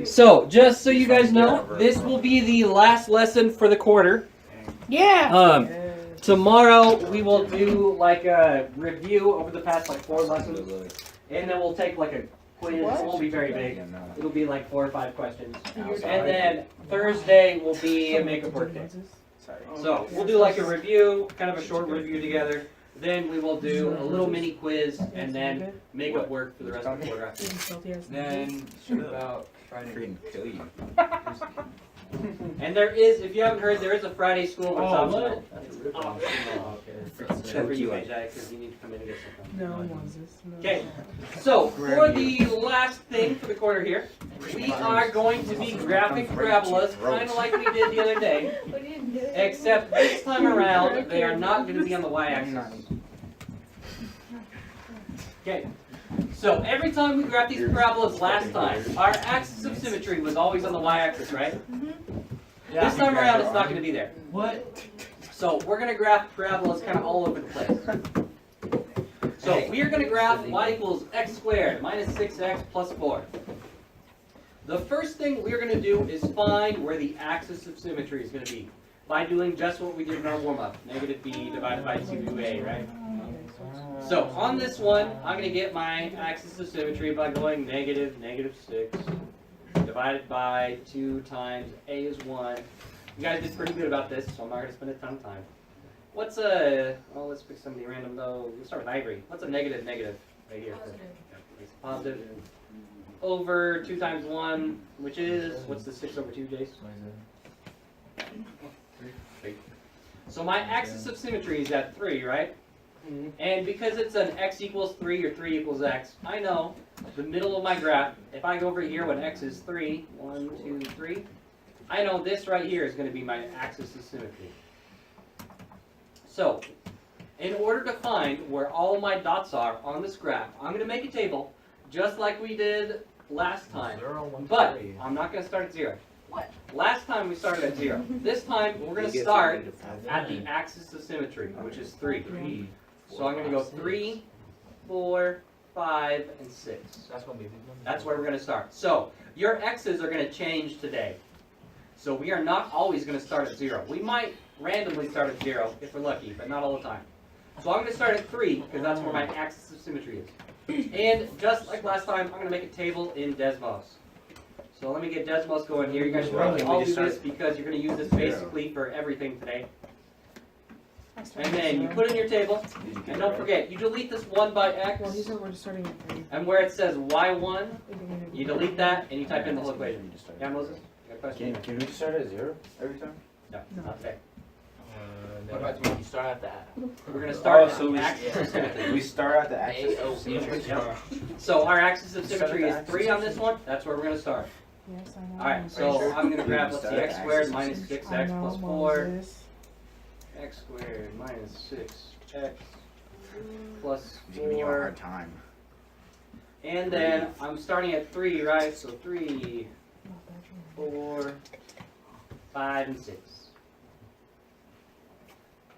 So, just so you guys know, this will be the last lesson for the quarter. Yeah. Tomorrow we will do like a review over the past like 4 lessons, and then we'll take like a quiz. It won't be very big. It'll be like 4 or 5 questions, and then Thursday will be a makeup work day. So we'll do like a review, kind of a short review together. Then we will do a little mini quiz, and then makeup work for the rest of the quarter after. Then should about Friday kill you. And there is, if you haven't heard, there is a Friday school that's optional. For you, AJ, because you need to come in and get something. No, Moses. No. Okay, so for the last thing for the quarter here, we are going to be graphing parabolas, kind of like we did the other day, except this time around, they are not going to be on the y-axis. Okay, so every time we graphed these parabolas last time, our axis of symmetry was always on the y-axis, right? This time around, it's not going to be there. What? So we're going to graph parabolas kind of all over the place. So we are going to graph y equals x squared minus 6x plus 4. The first thing we're going to do is find where the axis of symmetry is going to be by doing just what we did in our warm-up, negative b divided by 2a, right? So on this one, I'm going to get my axis of symmetry by going negative 6 divided by 2 times a is 1. You guys did pretty good about this, so I'm not going to spend a ton of time. What's a, well, let's pick somebody random though. We'll start with Ivory. What's a negative right here? Positive. Over 2 times 1, which is, what's the 6 over 2, Jace? 3. So my axis of symmetry is at 3, right? And because it's an x equals 3 or 3 equals x, I know the middle of my graph, if I go over here when x is 3, 1, 2, 3, I know this right here is going to be my axis of symmetry. So, in order to find where all of my dots are on this graph, I'm going to make a table just like we did last time. But I'm not going to start at 0. What? Last time we started at 0. This time we're going to start at the axis of symmetry, which is 3. So I'm going to go 3, 4, 5, and 6. That's where we're going to start. So your x's are going to change today. So we are not always going to start at 0. We might randomly start at 0 if we're lucky, but not all the time. So I'm going to start at 3 because that's where my axis of symmetry is. And just like last time, I'm going to make a table in Desmos. So let me get Desmos going here. You guys should probably all do this because you're going to use this basically for everything today. And then you put in your table, and don't forget, you delete this 1 by x, Well, he said we're starting at 3. and where it says y1, you delete that, and you type in the whole equation. Yeah, Moses? You got a question? Can we start at 0 every time? No, not today. What about when you start at that? We're going to start Oh, so at we- the axis of symmetry. We start at the axis of symmetry. Yep. So our axis of symmetry is 3 on this one. That's where we're going to start. Yes, I know. Alright, so I'm going to grab, let's see, x squared minus I 6x know, plus 4. Moses. X squared minus 6x plus Giving you a 4. hard time. And then I'm starting at 3, right? So 3, 4, 5, and 6.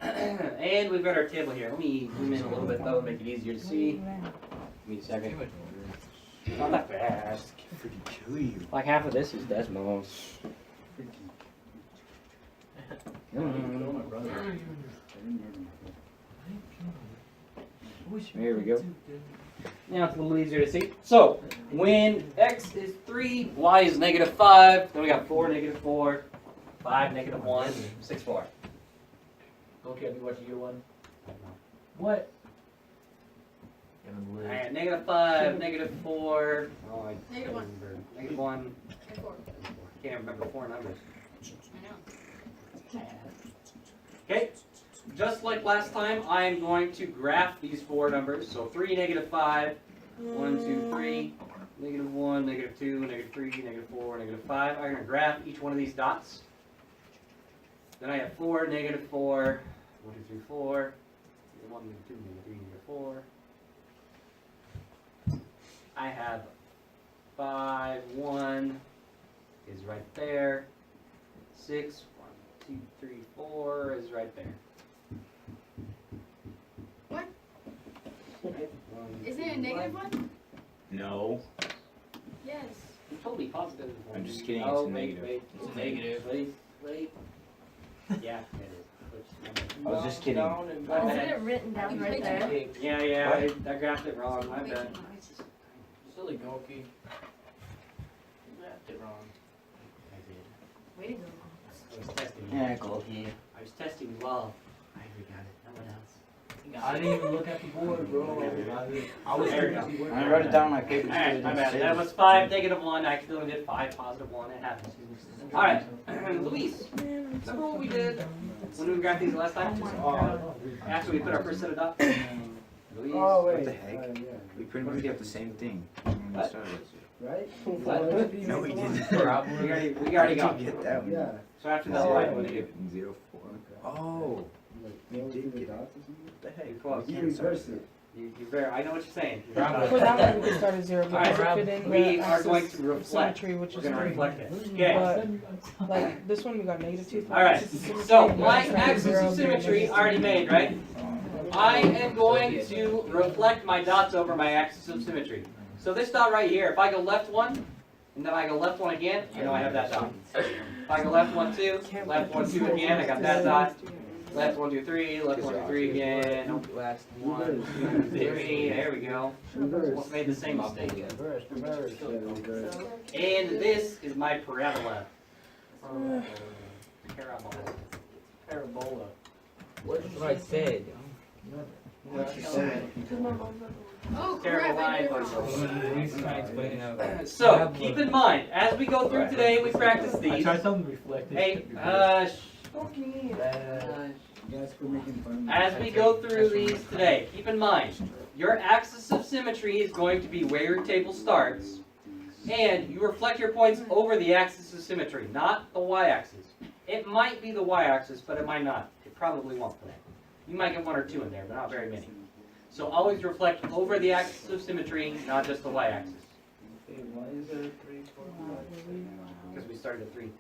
And we've got our table here. Let me zoom in a little bit though, make it easier to see. Give me a second. Not that fast. Freaking kill you. Like half of this is Desmos. There we go. Now it's a little easier to see. So, when x is 3, y is negative 5, then we got 4, negative 4, 5, negative 1, 6, 4. Okay, I'll be watching year 1. What? Alright, negative 5, negative 4. Oh, I Negative 1. remember. Negative 1. And 4. Can't remember 4 numbers. I know. Okay, just like last time, I am going to graph these 4 numbers. So 3, negative 5, 1, 2, 3, negative 1, negative 2, negative 3, negative 4, negative 5. I'm going to graph each one of these dots. Then I have 4, negative 4, 1, 2, 3, 4, negative 1, negative 2, negative 3, negative 4. I have 5, 1 is right there. 6, 1, 2, 3, 4 is right there. What? Okay, Isn't it a negative 1? No. Yes. you told me positive. I'm just kidding, Oh, it's a wait, negative. wait. It's a negative. Wait. Yeah, it is. I was just kidding. Isn't it written down right there? Yeah, I graphed it wrong. My bad. Silly Goki. You left it wrong. I did. Way to go. I was testing. Yeah, go here. I was testing well. I got it. No one else. I didn't even look at the board, bro. I was There we go. I wrote it down on my paper. Alright, my bad. That was 5, -1. I accidentally did 5, +1. It happens. Alright, Luis. Remember what we did when we graphed these last time? After we put our first set of dots? Luis. Oh, wait. What the heck? We pretty much got the same thing. What? Right? What? No, we didn't. We already got Get that one. Yeah. So after that, Oh, what I do we do? 0, 4. Oh, Like, You go did through the get it. dots or something? what the heck? Close. You reverse it. You I know what you're saying. For that one, we can start at 0 because Alright, it fit in we the are going axis to of reflect. symmetry, which We're is going to 3. reflect it. Okay. But, like, this one we got -2. Alright, Symmetry, so we my got axis 0, of symmetry already made, right? I am going to reflect my dots over my axis of symmetry. So this dot right here, if I go left 1, and then I go left 1 again, I know I have that dot. If I go left 1, 2, left 1, 2 again, I got that dot. Left 1, 2, 3, left 1, 2, 3 again. Last 1, 2, 3, there we go. Reverse. Almost made the same mistake. Reverse. Reverse. And this is my parabola. Parabola. Parabola. What I said. Oh, Terrible crap, I line. did it So, keep in mind, as we go through today, we practice I these. tried something reflective. Hey, You guys quit making fun of me. as we go through these today, keep in mind, your axis of symmetry is going to be where your table starts, and you reflect your points over the axis of symmetry, not the y-axis. It might be the y-axis, but it might not. It probably won't today. You might get 1 or 2 in there, but not very many. So always reflect over the axis of symmetry, not just the y-axis. Why is there 3, 4, 5? Because we started at 3.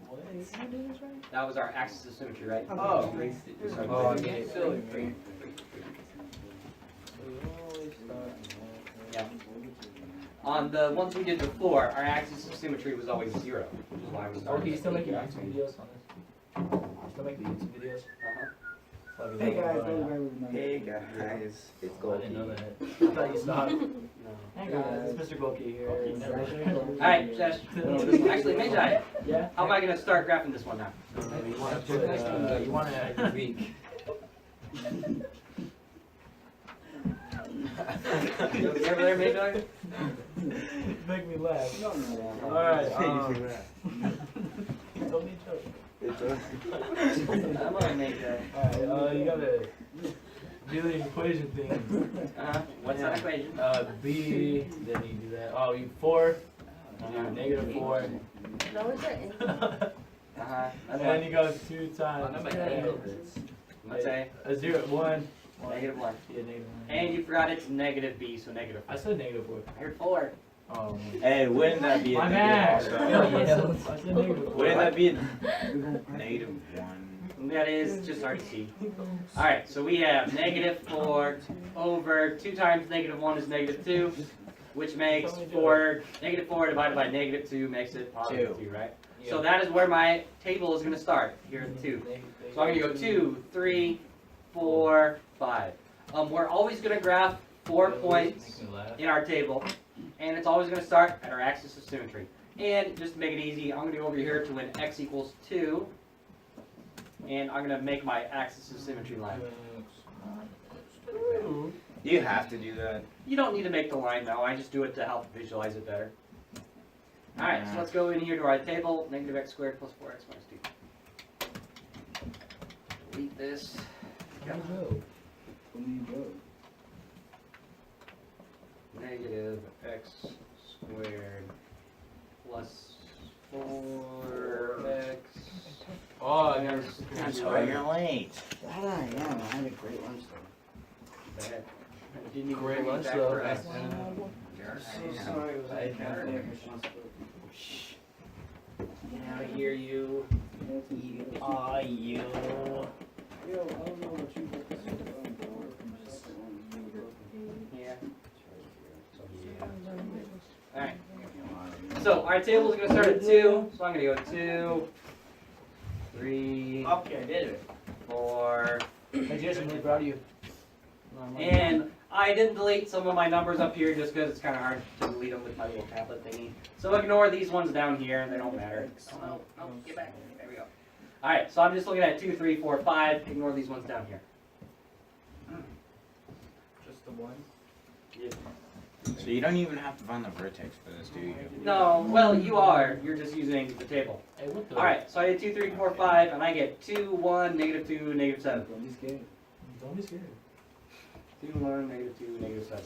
What? Did I do this right? That was our axis of symmetry, right? Oh. We started Oh, at I three. get it. Silly. Yeah. On the ones we did before, our axis of symmetry was always 0, which is why we Oh, started. can you still at make your three. YouTube videos on this? Still make the YouTube videos? Uh-huh. Fucking Hey guys, love it. Hey guys, it's Oh, I didn't know Goki. that. I thought you stopped. No. Hey guys, it's Mr. Goki here. Alright, Josh. Actually, Magi, Yeah? how am I going to start graphing this one now? You want to put, you want to every week. You over there, Magi? Make me laugh. No. Alright, tell me a joke. I'm on Magi. Alright, you gotta do the equation thing. What's that equation? B, then you do that. Oh, you 4, you do -4. No, is it? And then you go 2 times. Let's say A 0, 1. -1. Yeah, -1. And you forgot it's negative b, so negative. I said -4. I heard 4. Oh, Hey, wouldn't that be a my negative bad. also? I said -4. Wouldn't that be a negative 1? That is just hard to see. Alright, so we have -4 over 2 times -1 is -2, which makes 4, -4 divided by -2 makes it positive 2, right? So that is where my table is going to start, here at 2. So I'm going to go 2, 3, 4, 5. We're always going to graph 4 points in our table, and it's always going to start at our axis of symmetry. And just to make it easy, I'm going to go over here to when x equals 2, and I'm going to make my axis of symmetry line. Do you have to do that? You don't need to make the line though, I just do it to help visualize it better. Alright, so let's go in here to our table, -x squared plus 4x minus 2. Delete this. -x squared plus 4x. Oh, I never. Oh, you're late. That I am. I had a great lunch though. Didn't even Great bring it lunch back though. for us. So sorry. It was like Now I hear you. Ah, you. Yo, I don't know what you focus on. Yeah. Alright. So our table is going to start at 2. So I'm going to go 2, 3, Okay, I did it. 4, Hey Jason, I'm really proud of you. and I didn't delete some of my numbers up here just because it's kind of hard to delete them with my little tablet thingy. So ignore these ones down here, they don't matter. Oh, no, get back. There we go. Alright, so I'm just looking at 2, 3, 4, 5. Ignore these ones down here. Just the one? So you don't even have to find the vertex for this, do you? No, well, you are. You're just using the table. Hey, what the? Alright, so I did 2, 3, 4, 5, and I get 2, 1, negative 2, negative 7. Don't be scared. Don't be scared. 2, 1, negative 2, negative 7.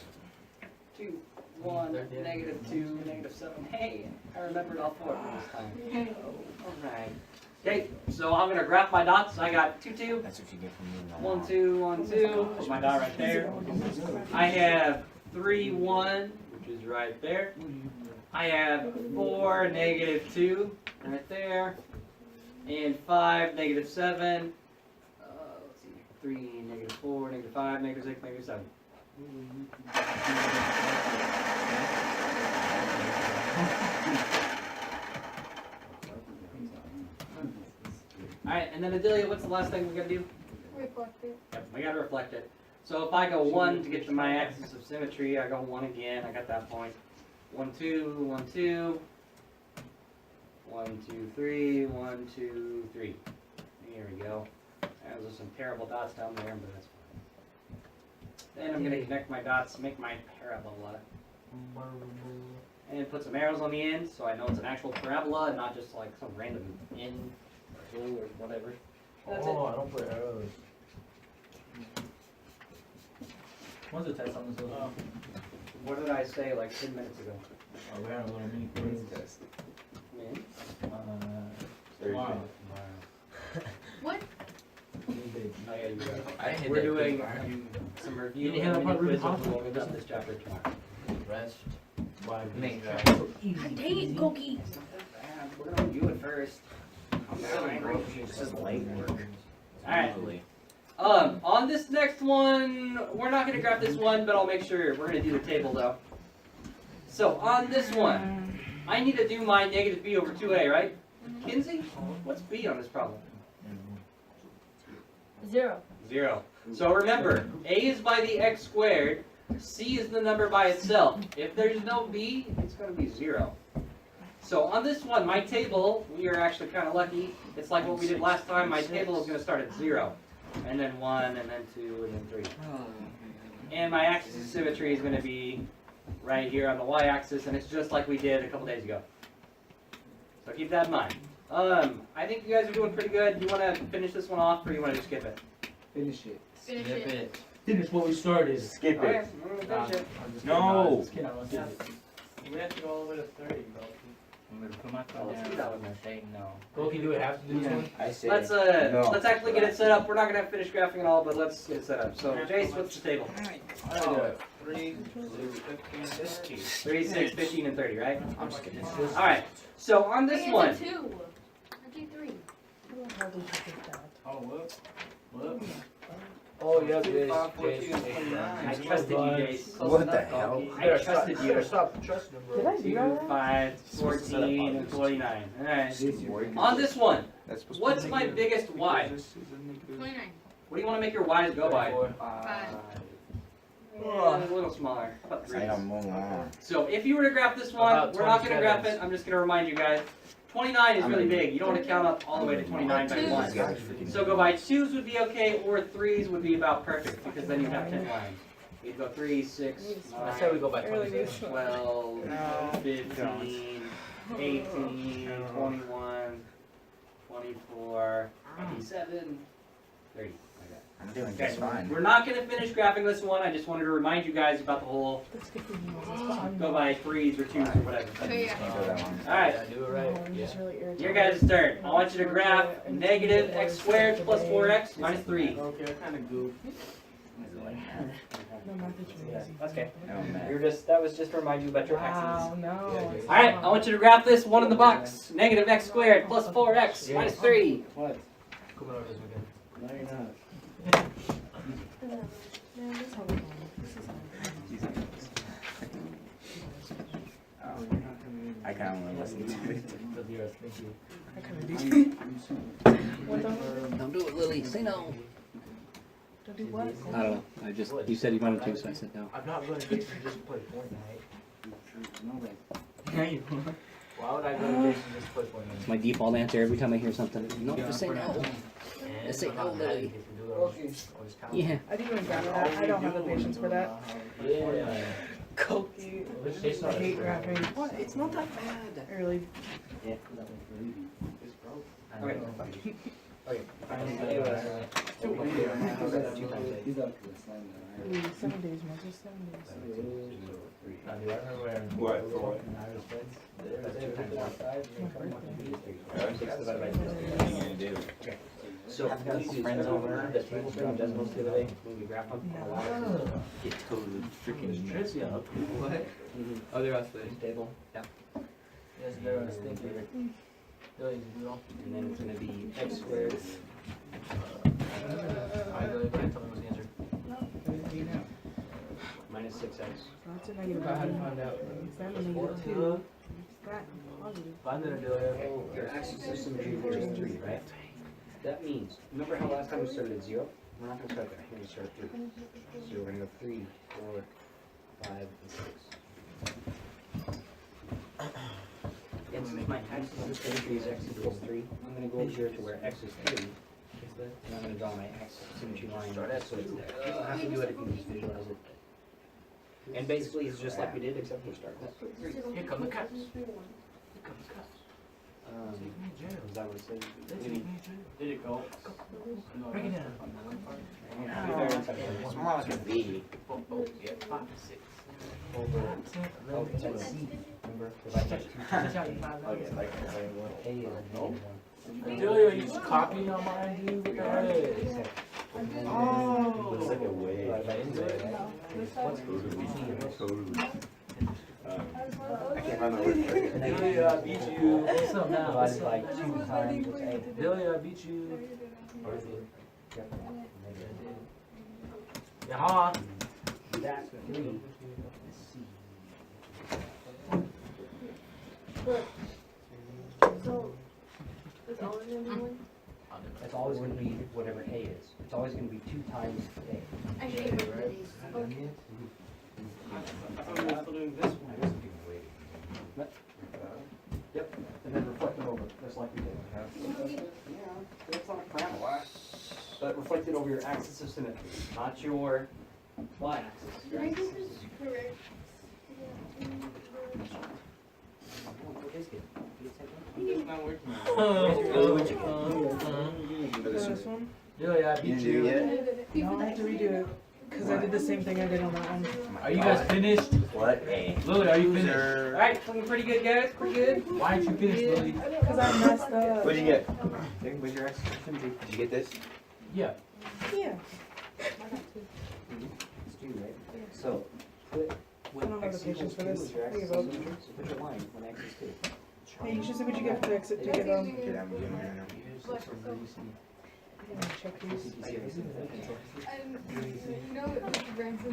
2, 1, negative 2, negative 7. Hey, I remembered all 4 of them this time. Alright. Okay, so I'm going to graph my dots. I got 2, 2, That's what you get from moving 1, 2, 1, 2. Put my dot right there. I have 3, 1, which is right there. I have 4, negative 2, right there. And 5, negative 7. Let's see, 3, negative 4, negative 5, negative 6, negative 7. Alright, and then Adelia, what's the last thing we gotta do? Reflect it. Yep, we gotta reflect it. So if I go 1 to get to my axis of symmetry, I go 1 again, I got that point. 1, 2, 1, 2. 1, 2, 3, 1, 2, 3. Here we go. There's some terrible dots down there, but that's fine. Then I'm gonna connect my dots, make my parabola. And put some arrows on the end so I know it's an actual parabola and not just like some random end or whatever. That's it. Oh, I don't put arrows. When's the test on this one? What did I say like 10 minutes ago? Oh, we had a little mini quiz. Man. Tomorrow. What? Oh yeah, you got it. I hit We're that doing big some review You and have mini a Ruben quiz Hoffman, of isn't this chapter tomorrow. Rest. Why? Make Dang it, Goki. We're gonna review it first. I'm so angry. This is light work. Alright. On this next one, we're not gonna grab this one, but I'll make sure we're gonna do the table though. So on this one, I need to do my negative b over 2a, right? Kinsey, what's b on this problem? 0. 0. So remember, a is by the x squared, c is the number by itself. If there's no b, it's going to be 0. So on this one, my table, we are actually kind of lucky. It's like what we did last time. My table is going to start at 0, and then 1, and then 2, and then 3. And my axis of symmetry is going to be right here on the y-axis, and it's just like we did a couple days ago. So keep that in mind. I think you guys are doing pretty good. Do you want to finish this one off, or you want to just skip it? Finish it. Finish Snip it. it. Finish what we started. Skip Okay, it. we're gonna finish it. I'm just No. kidding. Just kidding, I want to see it. We have to go all the way to 30, bro. I'm gonna put my Oh, let's do that one then. say no. Go, can you do it half to do this one? I say Let's no. let's actually get it set up. We're not gonna finish graphing and all, but let's get it set up. So Jace, what's the table? 3, 15, 15. 3, 6, 15, and 30, right? I'm just kidding. All right. So on this Hey, one, it's a 2. I did 3. How did you get that? Oh, whoop. Whoop. Oh, yeah, 2, 5, 14, Jason. 29. I trusted you, Jace. What the hell? I trusted you. Stop trusting him, Did bro. I do 2, that? 5, 14, and 29. All right. On On this one, That's supposed what's my biggest y? 29. What do you want to make your y's go by? 5. Yeah, a little smaller. How about I 3? am more. So if you were to graph this one, About we're not going to graph 27. it. I'm just going to remind you guys. 29 is really big. You don't want to count up all the way to 29 by Two. 1. So go by 2s would be okay, or 3s would be about perfect, because then you have 10 lines. You'd go 3, 6, I say we go by 9, 27. 12, No, 15, 18, 21, 24, 27, 30. I'm doing Okay, just fine. we're not going to finish graphing this one. I just wanted to remind you guys about the whole Let's get the emails. go by 3s or 2s or whatever. Okay, yeah. Can't go that long. Alright, Yeah, do it Oh, right. I'm Yeah. just really irritated. your guys' turn. I want you to graph negative x squared plus 4x minus 3. Okay, I kind of goofed. No, my picture Yeah, is easy. that's okay. No, man. That was just to remind you about your axes. Wow, no. Yeah, it's Alright, not. I want you to graph this one in the box. Negative x squared plus 4x minus 3. What? Come over this weekend. No, you're not. Man, this is how we go. This is how we go. Oh, you're not coming in. I kind of want to listen to it. With yours, thank you. I kind of do. What the? Don't do it, Lily. Say no. Don't do what? I don't know. I just you said you wanted to, so I said no. I'm not going to Jason just to play Fortnite. Yeah, you are. Why would I go to Jason just to play Fortnite? It's my default answer every time I hear something. No, just say no. Just say no, Lily. Yeah. I didn't even grab that. I don't have the patience for that. Yeah. Cookie. I hate graphing. What? It's not that bad. I really. Yeah. Okay. Okay. Ooh, 7 days, man. Just 7 days. What? What are you gonna do? So I've got these friends over that table for Desmos the other day when we graph them. Get totally freaking Trivia. What? Oh, they're us today. Table. Yeah. Yes, there was thinking. Billy, you know? And then it's gonna be x squared. Alright, Billy, go ahead, tell me what's the answer. Minus 6x. So that's a negative. How to find out? Is that a negative 2? Is that positive? Find it, Billy. Your axis of symmetry here is 3, right? That means, remember how last time we started at 0? We're not gonna start there. We're gonna start at 3. So we're gonna go 3, 4, 5, and 6. And since my axis of symmetry is x equals 3, I'm gonna go over here to where x is 3. And I'm gonna draw my axis of symmetry line so it's there. You don't have to do it if you just visualize it. And basically it's just like we did, except we're starting at 3. Here come the cuts. Here come the cuts. Is that what it says? Did it go? Break it down. It's more like a V. Oh, yeah, 5 to 6. Over, oh, that's C. Remember? If I touch 2 times. Okay, like A is -1. Billy, are you just copying on mine, dude? What the heck? Oh! Looks like a wave. I can't remember what it Billy, I beat you. What's up now? What's Divided by up? 2 times, it's A. Billy, I beat you. Yeah. That's 3. So, it's always gonna be 1? It's always going to be whatever A is. It's always going to be 2 times A. I hate when these. Okay. Yep, and then reflect it over, just like we did. Yeah, it's on a parabola. But reflect it over your axis of symmetry, not your y-axis. Did I get this correct? It's not working. This one? Billy, I beat you. No, I have to redo it. Because I did the same thing I did on that one. Are you guys finished? What? Lily, are you finished? Alright, looking pretty good, guys. Pretty good. Why aren't you finished, Lily? Because I messed up. What did you get? Where's your axis of symmetry? Did you get this? Yeah. Yeah. It's 2, right? So, put I when don't have x the patience equals for 2 this. is your axis Here you of go. symmetry, so put your line when x is 2. Hey, you should see what you get for the exit to get Okay, I'm doing it now. check these. And you know what the brands of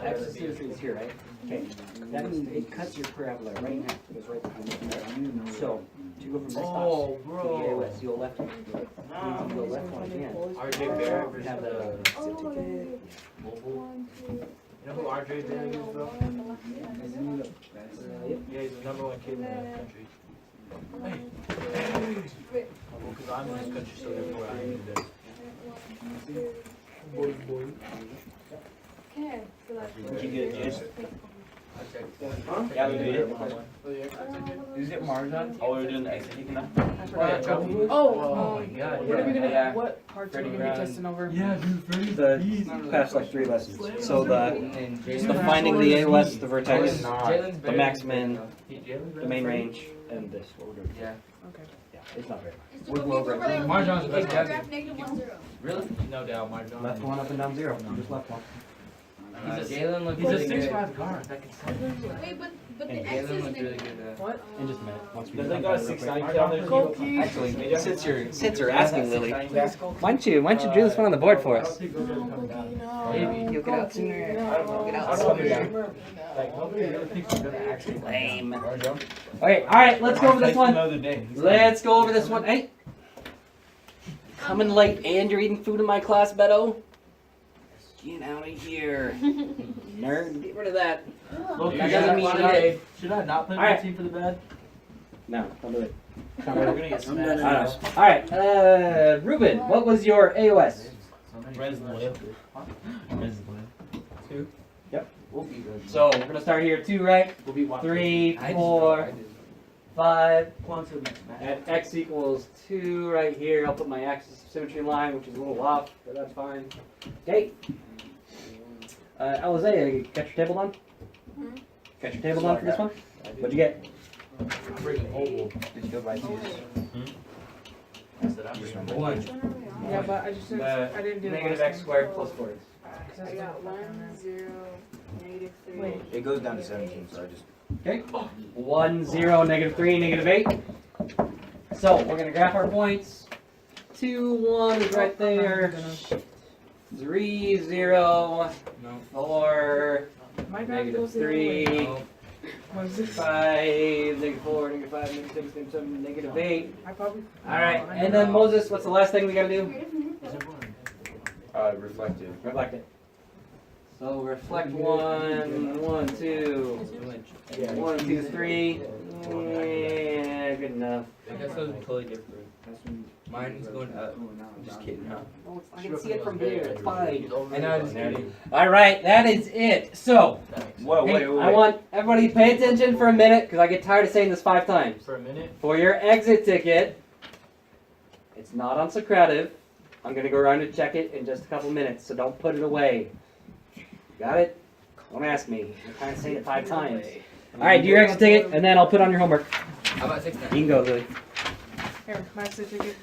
Axis of symmetry is here, right? Okay, that means it cuts your parabola right now. It goes right behind it. So, to go from this Oh, box to the bro. AOS, you go left one. Means you go left one again. RJ Barrett You have the mobile. You know who RJ Barrett is, bro? Yeah, he's the #1 kid in the country. Hey. Because I'm in this country, so therefore I need this. Boy. Okay, so that's Did you get juice? I checked. Yeah, we did. Is it Marjan? Oh, we're doing the exit now? Oh my god, What are we gonna? Yeah. What parts are we gonna be testing over? Yeah, dude, Freddie's the past like 3 lessons. So And the finding the AOS, the vertex, Jalen's the max min, Jalen's the main range, and this. What we're doing. Yeah. Okay. Yeah, it's not very. We'll go over Marjan's the best guy. -1, 0. Really? No doubt, Marjan. Left one up and down 0. You just left one. Jalen looks He's a really good. 6'5" guard. That can Wait, but But And the X Galen is was really negative. good. What? In just a minute. Once we Does get it done got a real 6 quick. 9 down there? Cookies. Actually, Since you're asking, Lily, Please, cookies. why don't you do this one on the board for us? No, cookie, no. Maybe. You'll get out sooner. No, I don't know. Get out I don't sooner. know. Like, nobody really thinks he's gonna actually come Lame. down. Okay, alright, let's go over this one. Another day. Let's go over this one. Hey! Coming late and you're eating food in my class, Beto? Get out of here. Nerd, get rid of that. Look, That doesn't mean it. Should I not play Alright. my team for the bed? No, don't do it. We're gonna get smashed. Alright, Ruben, what was your AOS? Res loyal. Res loyal. 2? Yep. We'll beat Res. So, we're gonna start here, 2, right? We'll beat 1. 3, 4, 5, Come on to the next match. and x equals 2 right here. I'll put my axis of symmetry line, which is a little off, but that's fine. Okay. Alizé, got your table done? Got your table done for this one? What'd you get? Freaking oval. Did you go by twos? Just number one. Yeah, but I just The I didn't do the negative last x time. squared plus 4. That's I got the- 1, 0, negative 3. Wait. It goes down to 17, so I just. Okay. 1, 0, negative 3, negative 8. So we're gonna graph our points. 2, 1 is right there. 3, 0, 4, My bad negative goes the other way. 3, What is this? 5, negative 4, negative 5, negative 6, negative 7, negative 8. I probably. Alright, and then Moses, what's the last thing we gotta do? Reflective. Reflect it. So reflect 1, 1, 2, 1, 2, 3. Yeah, good enough. I guess that was totally different. Mine's going up. Just kidding, huh? Oh, I can see it from here, it's fine. I know, just kidding. Alright, that is it. So, Whoa, hey, I want everybody to pay attention for a minute, because I get tired of saying this 5 times. For a minute. For your exit ticket, it's not on Socrative. I'm going to go around and check it in just a couple minutes, so don't put it away. Got it? Don't ask me. I'm trying to say it 5 times. Alright, do your exit ticket, and then I'll put on your homework. How about 6 You can go, Lily. Here, my certificate.